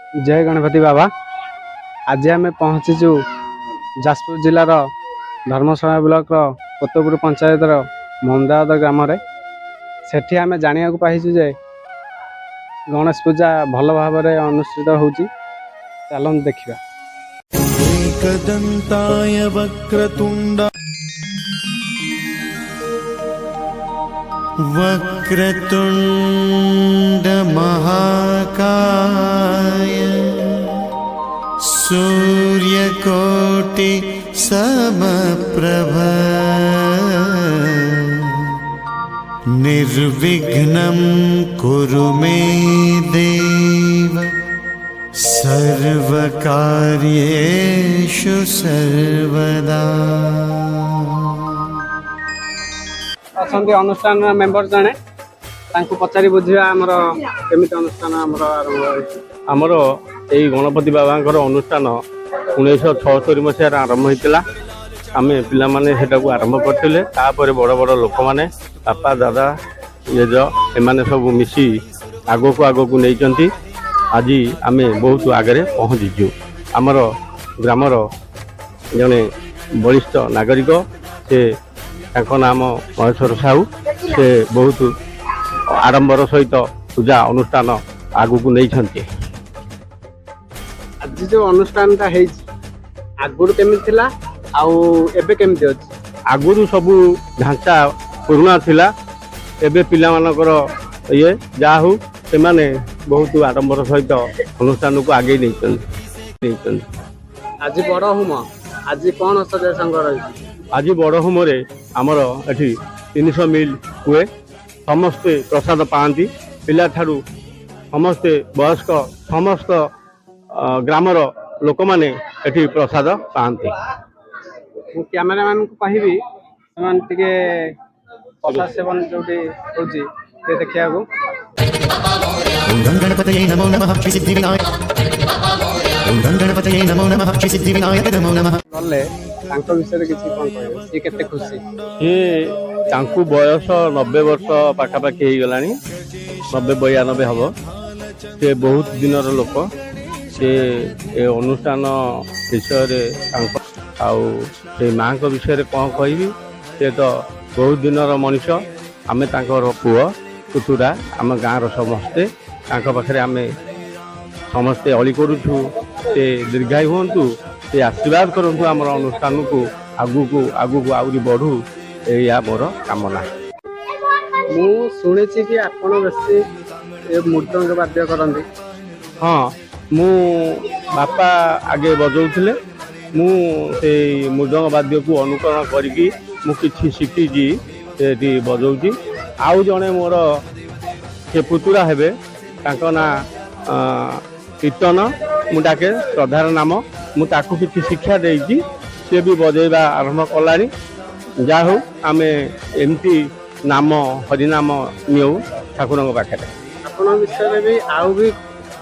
जय गणपति बाबा। आज आम पहुँचीचु जाजपुर जिलार धर्मशाला ब्लॉक कोतपुर पंचायत मंदाद ग्राम सेठी आम जाना पाइचु जे गणेश पूजा भल भाव अनुष्ठित होची। चलन देखिबा। एकदंताय वक्रतुंड वक्रतुंड महाकाय सूर्यकोटि समप्रभ निर्विघ्नं कुरु मे देव सर्वकार्येषु सर्वदा। असंति अनुष्ठान मेंबर जने तांको पचारि बुझिया हमर केमिति अनुष्ठान हमर आरंभ होइछि। आमर यही गणपति बाबांकर अनुष्ठान 1976 मसीह आरंभ होता। आम पाने आरंभ करते तापर बड़ बड़ लोक मैंने बापा दादा जेज एम सब मिसी आग को नहीं आज आम बहुत आगे पहुँचीचु। आमर ग्रामर जड़े वरिष्ठ नागरिक से नाम महेश्वर साहू से बहुत आडंबर सहित पूजा अनुष्ठान आग को नहीं। आज जो अनुष्ठान आगुरी केमी थिला आउ एबे केमती अछि? आगुरी सबू ढांचा पुराना थिला। एबे पिला मानकर ये जा हो से माने बहुत आडंबर सहित अनुष्ठान को आगे नहीं। आज बड़ होम आज कौन सजा संग रही? आज बड़ होम आमर एठी 300 मिल हुए। समस्ते प्रसाद पाती पिला ठारू समस्ते वयस्क समस्त ग्रामर लोक माने एठी प्रसाद पाती। कैमरामैन को कहबी टे प्रसाद सेवन जो देखा गणपतये नमो नमः श्री सिद्धिविनायक गणपतये नमो नमः श्री सिद्धिविनायक नमो नमः। गले तांको विषय किसी कोन कहबे सी केते खुशी? ये तांकु बयस 90 वर्ष पाखापाखि हो गलानी 90-92 हम। से बहुत दिनर लोक से अनुष्ठान विषय से माँ को विषय कौन कहबी से तो बहुत दिनर मनीष। आम पुओ पुतुरा आम गाँव समस्ते पाखे आम समस्ते अली करुचु। से दीर्घायु हूँ से आशीर्वाद करूँ आम अनुष्ठान को आगू को आहरी बढ़ू या मोर कामना। मु शुणी कि आपण बेसी मृदंग वाद्य करती? हाँ मु बापा आगे बजाऊे मु से मृदंग वाद्य को अनुकरण करी मुझे शिखी से बजाऊँगी। आउ जड़े मोर से पुतुरा हेबे तांको ना कीर्तन मुझे श्रद्धार नाम मुझे किसी शिक्षा देगी सी भी बजेबा आरंभ कलानी। जा हो आम एमती नाम हरिनाम निऊ ठाकुर पाखे। आपण विषय भी आउ भी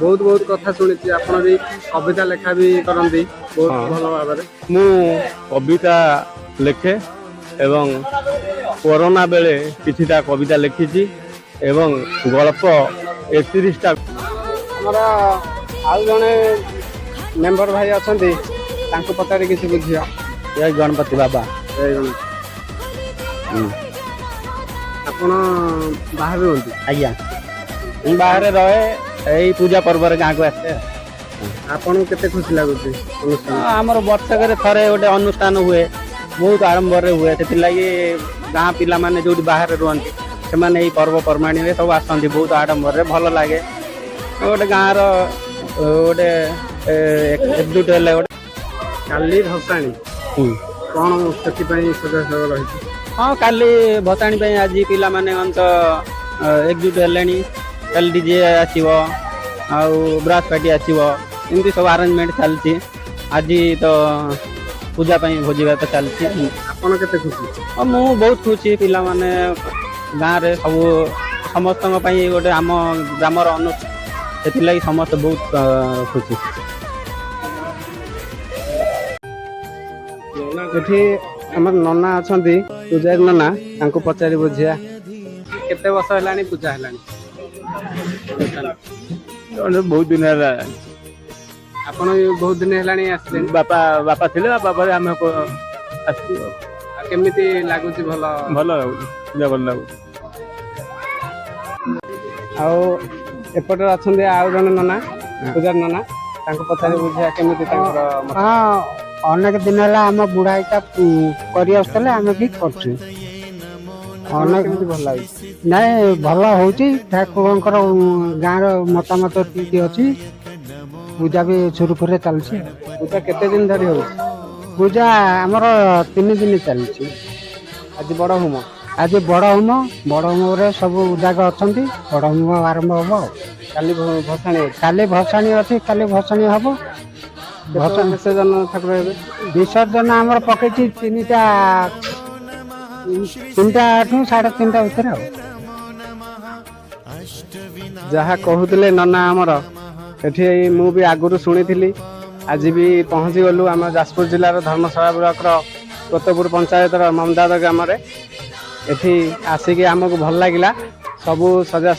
बहुत बहुत कथा शुणी आप भी कविता लेखा भी करती बहुत भल भाव। मु कविता लेखे एवं कोरोना बेले किछिटा कविता लिखी एवं गल्प 31टा। हमारा आउ जने मेंबर भाई अच्छा पचारे किसी बुझिया। जय गणपति बाबा। आपण बाहर रहती? आज्ञा बाहर रहे यही पूजा पर्व गाँव को आसे। आपन केते खुशी लगुच अनुष्ठान? आमर वर्षक थे गोटे अनुष्ठान हुए बहुत आडंबर हुए से गाँ पिला माने जो बाहर रुहति से पर्वपर्वाणी सब आसती बहुत आडंबर भल लगे। गोटे गाँव रोटे एकजुट है गोटे काली भसाणी कौन से सजा रही? हाँ काली भसाणी आज पिला माने एकजुट है कल डीजे आसो ब्रास पार्टी आसो एमती सब आरेंजमेंट चलती। आज तो पूजा भोजी भात चलती। आपन केते खुशी? मु बहुत खुशी पिला माने गाँव रे सब समस्त गोटे आम ग्रामर से समस्त बहुत खुशी। आम नना अच्छा पूजारी नना पचारि बुझिया केते वर्ष है पूजा है? बहुत दिन है ଆପଣ ବି ବହୁତ ଦିନ ହେଲାଣି ଆସିଲେଣି। ବାପା ଥିଲେ, ବାପା ପରେ ଆମେ ଆସିଛୁ। ଆଉ କେମିତି ଲାଗୁଛି? ଭଲ ଭଲ ଲାଗୁଛି, ଭଲ ଲାଗୁଛି। ଆଉ ଏପଟେ ଅଛନ୍ତି ଆଉ ଜଣେ ନନା, ପୂଜାରୀ ନନା, ତାଙ୍କୁ ପଚାରି ବୁଝିବା କେମିତି ତାଙ୍କର ମତ। ହଁ, ଅନେକ ଦିନ ହେଲା ଆମ ବୁଢା ଏଇଟା କରି ଆସୁଥିଲେ, ଆମେ ବି କରୁଛୁ। ଆପଣଙ୍କୁ କେମିତି ଭଲ ଲାଗୁଛି? ନାଇଁ, ଭଲ ହଉଛି। ଠାକୁରଙ୍କର ଗାଁର ମତାମତ ଠିକ ଅଛି। ପୂଜା ବି ସୁରୁଖୁରୁରେ ଚାଲିଛି। ପୂଜା କେତେ ଦିନ ଧରି ହଉଛି? ପୂଜା ଆମର 3 ଦିନ ଚାଲିଛି। ଆଜି ବଡ଼ ହୋମ। ଆଜି ବଡ଼ ହୋମ, ବଡ଼ ହୋମରେ ସବୁ ଜାଗ ଅଛନ୍ତି। ବଡ଼ ହୋମ ଆରମ୍ଭ ହବ ଆଉ। କାଲି ଭସାଣି ଅଛି। କାଲି ଭସାଣି ଅଛି, କାଲି ଭସାଣି ହବ। ଭସାଣି ବିସର୍ଜନ ଠାକୁର ହେବେ। ବିସର୍ଜନ ଆମର ପକେଇଛି 3ଟା ଠୁ 3:30 ଭିତରେ ଆଉ। ଯାହା କହୁଥିଲେ ନନା ଆମର ଏଠି, ମୁଁ ବି ଆଗରୁ ଶୁଣିଥିଲି। ଆଜି ବି ପହଞ୍ଚି ଗଲୁ ଆମ ଯାଜପୁର ଜିଲ୍ଲାର ଧର୍ମଶାଳା ବ୍ଲକର କୋତପୁର ପଞ୍ଚାୟତର ମମଦାଦ ଗ୍ରାମରେ। ଏଠି ଆସିକି ଆମକୁ ଭଲ ଲାଗିଲା। ସବୁ ସଜା